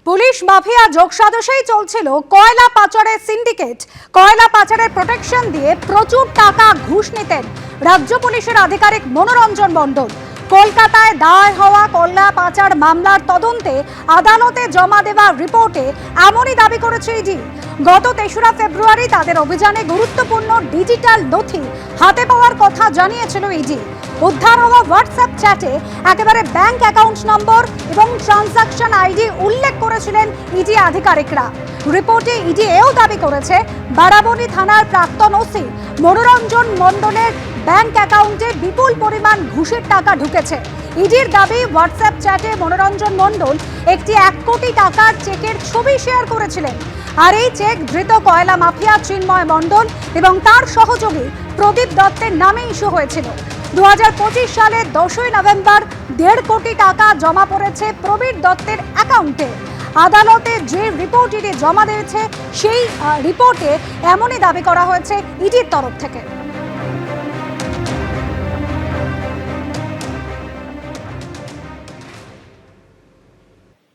Police mafia যোগসাজশেই চলছিল কয়লা পাচারের সিন্ডিকেট। কয়লা পাচারের প্রোটেকশন দিয়ে প্রচুর টাকা ঘুষ নিতেন রাজ্য পুলিশের আধিকারিক মনোরঞ্জন মণ্ডল। কলকাতায় দায়ের হওয়া কয়লা পাচার মামলার তদন্তে আদালতে জমা দেওয়া রিপোর্টে এমনই দাবি করেছে ইডি। গত ৩রা ফেব্রুয়ারি তাদের অভিযানে গুরুত্বপূর্ণ ডিজিটাল নথি হাতে পাওয়ার কথা জানিয়েছিল ইডি। উদ্ধার হওয়া হোয়াটসঅ্যাপ চ্যাটে একেবারে ব্যাংক অ্যাকাউন্ট নম্বর এবং ট্রানজাকশন আইডি উল্লেখ করেছিলেন ইডি আধিকারিকরা। রিপোর্টে ইডি এও দাবি করেছে বারাবণী থানার প্রাক্তন ওসি মনোরঞ্জন মণ্ডলের ব্যাংক অ্যাকাউন্টে বিপুল পরিমাণ ঘুষের টাকা ঢুকেছে। ইডির দাবি হোয়াটসঅ্যাপ চ্যাটে মনোরঞ্জন মণ্ডল একটি ১ কোটি টাকার চেকের ছবি শেয়ার করেছিলেন। আর এই চেক ধৃত কয়লা মাফিয়া চিন্ময় মণ্ডল এবং তার সহযোগী প্রদীপ দত্তের নামে ইস্যু হয়েছিল। ২০২৫ সালের ১০ই নভেম্বর ১.৫ কোটি টাকা জমা পড়েছে প্রবীর দত্তের অ্যাকাউন্টে। আদালতে যে রিপোর্ট ইডি জমা দিয়েছে সেই রিপোর্টে এমনই দাবি করা হয়েছে ইডির তরফ থেকে।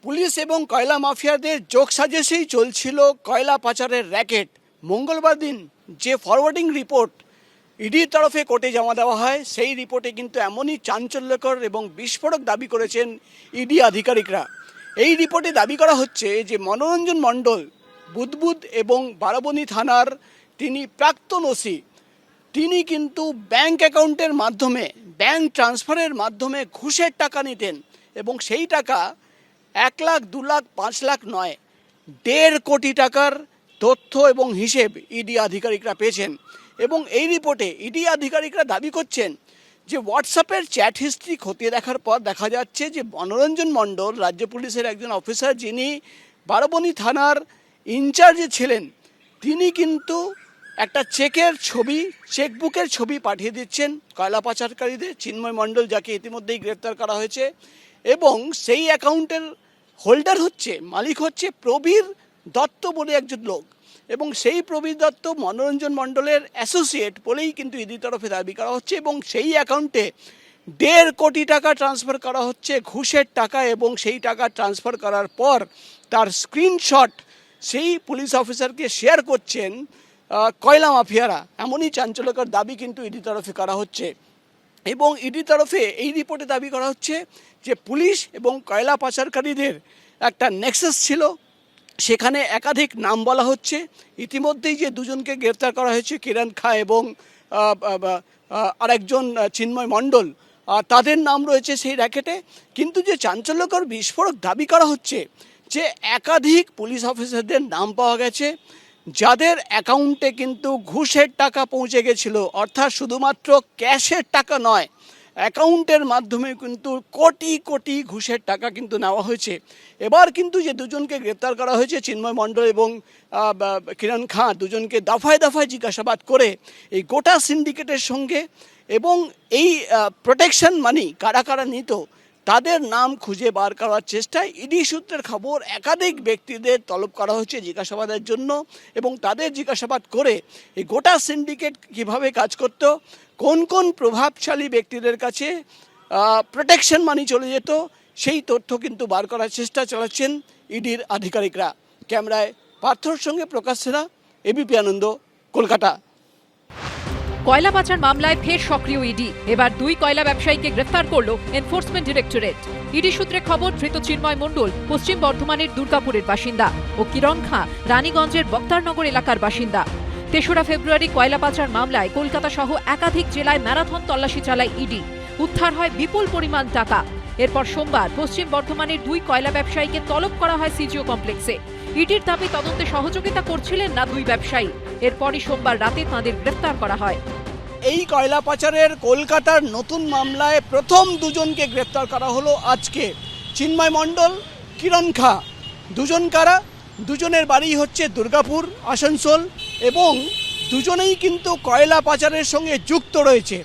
পুলিশ এবং কয়লা মাফিয়াদের যোগসাজশেই চলছিল কয়লা পাচারের র্যাকেট। মঙ্গলবার দিন যে ফরওয়ার্ডিং রিপোর্ট ইডির তরফে কোর্টে জমা দেওয়া হয় সেই রিপোর্টে কিন্তু এমনই চাঞ্চল্যকর এবং বিস্ফোরক দাবি করেছেন ইডি আধিকারিকরা। এই রিপোর্টে দাবি করা হচ্ছে যে মনোরঞ্জন মণ্ডল বুদবুদ এবং বারাবণী থানার তিনি প্রাক্তন ওসি, তিনি কিন্তু ব্যাংক অ্যাকাউন্টের মাধ্যমে ব্যাংক ট্রান্সফারের মাধ্যমে ঘুষের টাকা নিতেন এবং সেই টাকা ১ লাখ ২ লাখ ৫ লাখ নয়, ১.৫ কোটি টাকার তথ্য এবং হিসেব ইডি আধিকারিকরা পেয়েছেন। এবং এই রিপোর্টে ইডি আধিকারিকরা দাবি করছেন যে হোয়াটসঅ্যাপের চ্যাট হিস্ট্রি খতিয়ে দেখার পর দেখা যাচ্ছে যে মনোরঞ্জন মণ্ডল রাজ্য পুলিশের একজন অফিসার, যিনি বারাবণী থানার ইনচার্জে ছিলেন, তিনি কিন্তু একটা চেকের ছবি, চেকবুকের ছবি পাঠিয়ে দিচ্ছেন কয়লা পাচারকারীদের। চিন্ময় মণ্ডল, যাকে ইতিমধ্যেই গ্রেপ্তার করা হয়েছে, এবং সেই অ্যাকাউন্টের হোল্ডার হচ্ছে, মালিক হচ্ছে প্রবীর দত্ত বলে একজন লোক, এবং সেই প্রবীর দত্ত মনোরঞ্জন মণ্ডলের অ্যাসোসিয়েট বলেই কিন্তু ইডির তরফে দাবি করা হচ্ছে। এবং সেই অ্যাকাউন্টে ১.৫ কোটি টাকা ট্রান্সফার করা হচ্ছে ঘুষের টাকা, এবং সেই টাকা ট্রান্সফার করার পর তার স্ক্রিনশট সেই পুলিশ অফিসারকে শেয়ার করছেন কয়লা মাফিয়ারা। এমনই চাঞ্চল্যকর দাবি কিন্তু ইডির তরফে করা হচ্ছে। এবং ইডির তরফে এই রিপোর্টে দাবি করা হচ্ছে যে পুলিশ এবং কয়লা পাচারকারীদের একটা নেক্সাস ছিল, সেখানে একাধিক নাম বলা হচ্ছে। ইতিমধ্যেই যে দুজনকে গ্রেপ্তার করা হয়েছে, কিরণ খাঁ এবং আরেকজন চিন্ময় মণ্ডল, তাদের নাম রয়েছে সেই র্যাকেটে। কিন্তু যে চাঞ্চল্যকর বিস্ফোরক দাবি করা হচ্ছে যে একাধিক পুলিশ অফিসারদের নাম পাওয়া গেছে যাদের অ্যাকাউন্টে কিন্তু ঘুষের টাকা পৌঁছে গেছিল, অর্থাৎ শুধুমাত্র ক্যাশের টাকা নয়, অ্যাকাউন্টের মাধ্যমে কিন্তু কোটি কোটি ঘুষের টাকা কিন্তু নেওয়া হয়েছে। এবার কিন্তু যে দুজনকে গ্রেপ্তার করা হয়েছে, চিন্ময় মণ্ডল এবং কিরণ খাঁ, দুজনকে দফায় দফায় জিজ্ঞাসাবাদ করে এই গোটা সিন্ডিকেটের সঙ্গে এবং এই প্রোটেকশন মানি কারা কারা নিত তাদের নাম খুঁজে বার করার চেষ্টায় ইডি সূত্রের খবর একাধিক ব্যক্তিদের তলব করা হচ্ছে জিজ্ঞাসাবাদের জন্য। এবং তাদের জিজ্ঞাসাবাদ করে এই গোটা সিন্ডিকেট কিভাবে কাজ করত, কোন কোন প্রভাবশালী ব্যক্তিদের কাছে প্রোটেকশন মানি চলে যেত, সেই তথ্য কিন্তু বার করার চেষ্টা চালাচ্ছেন ইডির আধিকারিকরা। ক্যামেরায় পার্থর সঙ্গে প্রকাশ সেরা, এবিপি আনন্দ, কলকাতা। কয়লা পাচার মামলায় ফের সক্রিয় ইডি। এবার ২ কয়লা ব্যবসায়ীকে গ্রেফতার করল এনফোর্সমেন্ট ডিরেক্টরেট। ইডি সূত্রে খবর, ধৃত চিন্ময় মণ্ডল পশ্চিম বর্ধমানের দুর্গাপুরের বাসিন্দা ও কিরণ খাঁ রানীগঞ্জের বক্তারনগর এলাকার বাসিন্দা। ৩রা ফেব্রুয়ারি কয়লা পাচার মামলায় কলকাতা সহ একাধিক জেলায় ম্যারাথন তল্লাশি চালায় ইডি। উদ্ধার হয় বিপুল পরিমাণ টাকা। এরপর সোমবার পশ্চিম বর্ধমানের ২ কয়লা ব্যবসায়ীকে তলব করা হয় সিজিও কমপ্লেক্সে। ইডির দাবি তদন্তে সহযোগিতা করছিলেন না ২ ব্যবসায়ী। এরপরই সোমবার রাতে তাঁদের গ্রেফতার করা হয়। এই কয়লা পাচারের কলকাতার নতুন মামলায় প্রথম দুজনকে গ্রেপ্তার করা হলো আজকে। চিন্ময় মণ্ডল, কিরণ খাঁ, দুজন কারা? দুজনের বাড়ি হচ্ছে দুর্গাপুর, আসানসোল, এবং দুজনেই কিন্তু কয়লা পাচারের সঙ্গে যুক্ত রয়েছে।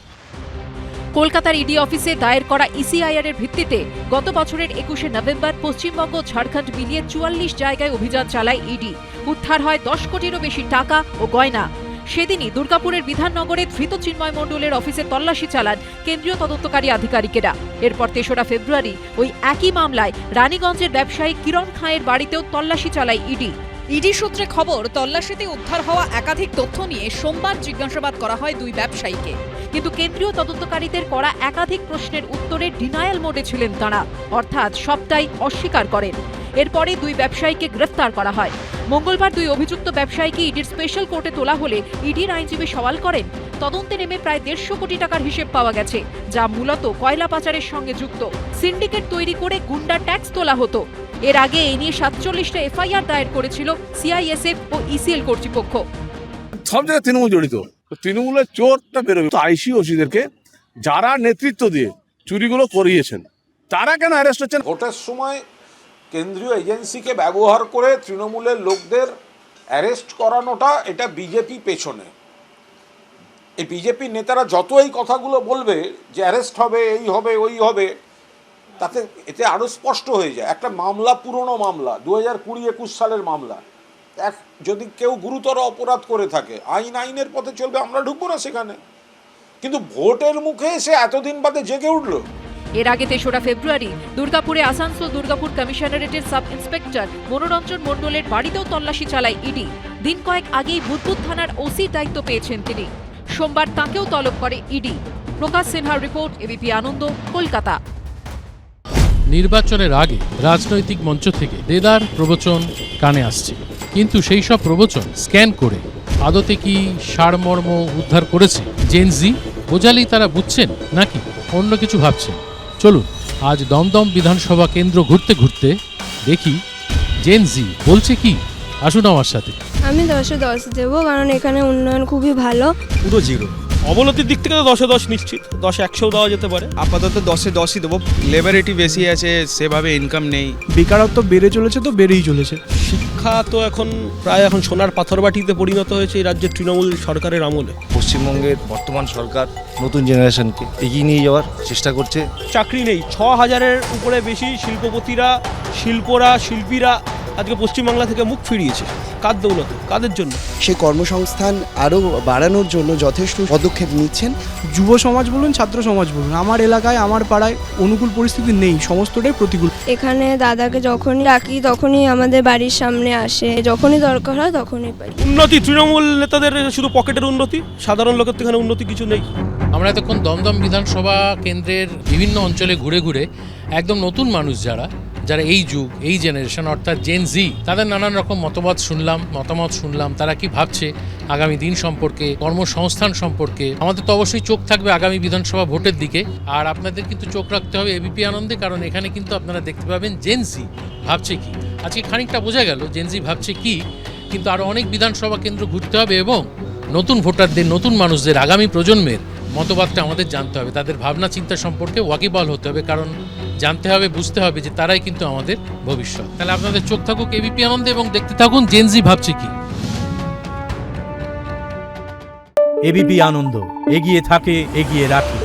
কলকাতার ইডি অফিসে দায়ের করা ইসিআইআর এর ভিত্তিতে গত বছরের ২১শে নভেম্বর পশ্চিমবঙ্গ ঝাড়খণ্ড মিলিয়ে ৪৪ জায়গায় অভিযান চালায় ইডি। উদ্ধার হয় ১০ কোটিরও বেশি টাকা ও গয়না। সেদিনই দুর্গাপুরের বিধাননগরে ধৃত চিন্ময় মণ্ডলের অফিসে তল্লাশি চালান কেন্দ্রীয় তদন্তকারী আধিকারিকেরা। এরপর ৩রা ফেব্রুয়ারি ওই একই মামলায় রানীগঞ্জের ব্যবসায়ী কিরণ খাঁয়ের বাড়িতেও তল্লাশি চালায় ইডি। ইডি সূত্রে খবর, তল্লাশিতে উদ্ধার হওয়া একাধিক তথ্য নিয়ে সোমবার জিজ্ঞাসাবাদ করা হয় দুই ব্যবসায়ীকে। কিন্তু কেন্দ্রীয় তদন্তকারীদের করা একাধিক প্রশ্নের উত্তরে ডিনায়াল মোডে ছিলেন তাঁরা, অর্থাৎ সবটাই অস্বীকার করেন। এরপরে দুই ব্যবসায়ীকে গ্রেফতার করা হয়। মঙ্গলবার দুই অভিযুক্ত ব্যবসায়ীকে ইডির স্পেশাল কোর্টে তোলা হলে ইডির আইনজীবী সওয়াল করেন, তদন্তে নেমে প্রায় 150 কোটি টাকার হিসেব পাওয়া গেছে, যা মূলত কয়লা পাচারের সঙ্গে যুক্ত। সিন্ডিকেট তৈরি করে গুন্ডা ট্যাক্স তোলা হতো। এর আগে এই নিয়ে 47টা এফআইআর দায়ের করেছিল সিআইএসএফ ও ইসিএল কর্তৃপক্ষ। সব জায়গায় তৃণমূল জড়িত, তৃণমূলের চোরটা বেরোবে। তো আইসি ওসিদেরকে যারা নেতৃত্ব দিয়ে চুরিগুলো করিয়েছেন তারা কেন অ্যারেস্ট হচ্ছেন? ভোটের সময় কেন্দ্রীয় এজেন্সিকে ব্যবহার করে তৃণমূলের লোকদের অ্যারেস্ট করানোটা, এটা বিজেপি পেছনে। এই বিজেপির নেতারা যত এই কথাগুলো বলবে যে অ্যারেস্ট হবে, এই হবে, ওই হবে, তাতে এতে আরও স্পষ্ট হয়ে যায়। একটা মামলা, পুরনো মামলা, 2020-21 সালের মামলা, যদি কেউ গুরুতর অপরাধ করে থাকে, আইনের পথে চলবে, আমরা ঢুকবো না সেখানে। কিন্তু ভোটের মুখে সে এতদিন বাদে জেগে উঠলো। এর আগে 3রা ফেব্রুয়ারি দুর্গাপুরে আসানসোল দুর্গাপুর কমিশনারেটের সাব ইন্সপেক্টর মনোরঞ্জন মণ্ডলের বাড়িতেও তল্লাশি চালায় ইডি। দিন কয়েক আগেই বুদবুদ থানার ওসির দায়িত্ব পেয়েছেন তিনি। সোমবার তাঁকেও তলব করে ইডি। প্রকাশ সিনহার রিপোর্ট, এবিপি আনন্দ, কলকাতা। নির্বাচনের আগে রাজনৈতিক মঞ্চ থেকে দেদার প্রবচন কানে আসছে, কিন্তু সেই সব প্রবচন স্ক্যান করে আদতে কি সারমর্ম উদ্ধার করেছে জেনজি? বোঝালেই তারা বুঝছেন নাকি অন্য কিছু ভাবছেন? চলুন আজ দমদম বিধানসভা কেন্দ্র ঘুরতে ঘুরতে দেখি জেনজি বলছে কি। আসুন আমার সাথে। আমি 10-এ 10 দেবো, কারণ এখানে উন্নয়ন খুবই ভালো। পুরো জিরো। অবনতির দিক থেকে তো 10-এ 10 নিশ্চিত, 10-এ 100 দেওয়া যেতে পারে। আপাতত 10-এ 10ই দেবো। লেবারেটি বেশি আছে, সেভাবে ইনকাম নেই, বেকারত্ব বেড়ে চলেছে, তো বেড়েই চলেছে। শিক্ষা তো এখন প্রায় সোনার পাথরবাটিতে পরিণত হয়েছে এই রাজ্যের তৃণমূল সরকারের আমলে। পশ্চিমবঙ্গের বর্তমান সরকার নতুন জেনারেশনকে এগিয়ে নিয়ে যাওয়ার চেষ্টা করছে। চাকরি নেই, 6000-এর উপরে বেশি শিল্পপতিরা, শিল্পীরা আজকে পশ্চিমবাংলা থেকে মুখ ফিরিয়েছে। কার দৌলতে, কাদের জন্য? সেই কর্মসংস্থান আরও বাড়ানোর জন্য যথেষ্ট পদক্ষেপ নিচ্ছেন। যুব সমাজ বলুন, ছাত্র সমাজ বলুন, আমার এলাকায়, আমার পাড়ায় অনুকূল পরিস্থিতি নেই, সমস্তটাই প্রতিকূল। এখানে দাদাকে যখনই ডাকি তখনই আমাদের বাড়ির সামনে আসে, যখনই দরকার হয় তখনই পাই। উন্নতি তৃণমূল নেতাদের শুধু পকেটের উন্নতি, সাধারণ লোকের তো এখানে উন্নতি কিছু নেই। আমরা এতক্ষণ দমদম বিধানসভা কেন্দ্রের বিভিন্ন অঞ্চলে ঘুরে ঘুরে একদম নতুন মানুষ যারা এই যুগ, এই জেনারেশন অর্থাৎ জেন জি, তাদের নানান রকম মতামত শুনলাম তারা কি ভাবছে আগামী দিন সম্পর্কে, কর্মসংস্থান সম্পর্কে। আমাদের তো অবশ্যই চোখ থাকবে আগামী বিধানসভা ভোটের দিকে, আর আপনাদের কিন্তু চোখ রাখতে হবে এবিপি আনন্দে, কারণ এখানে কিন্তু আপনারা দেখতে পাবেন জেন জি ভাবছে কি। আজকে খানিকটা বোঝা গেল জেন জি ভাবছে কি, কিন্তু আরও অনেক বিধানসভা কেন্দ্র ঘুরতে হবে এবং নতুন ভোটারদের, নতুন মানুষদের, আগামী প্রজন্মের মতবাদটা আমাদের জানতে হবে, তাদের ভাবনা চিন্তা সম্পর্কে ওয়াকিবহাল হতে হবে, কারণ জানতে হবে, বুঝতে হবে যে তারাই কিন্তু আমাদের ভবিষ্যৎ। তাহলে আপনাদের চোখ থাকুক এবিপি আনন্দে এবং দেখতে থাকুন জেনজি ভাবছে কি। এবিপি আনন্দ, এগিয়ে থাকে, এগিয়ে রাখে।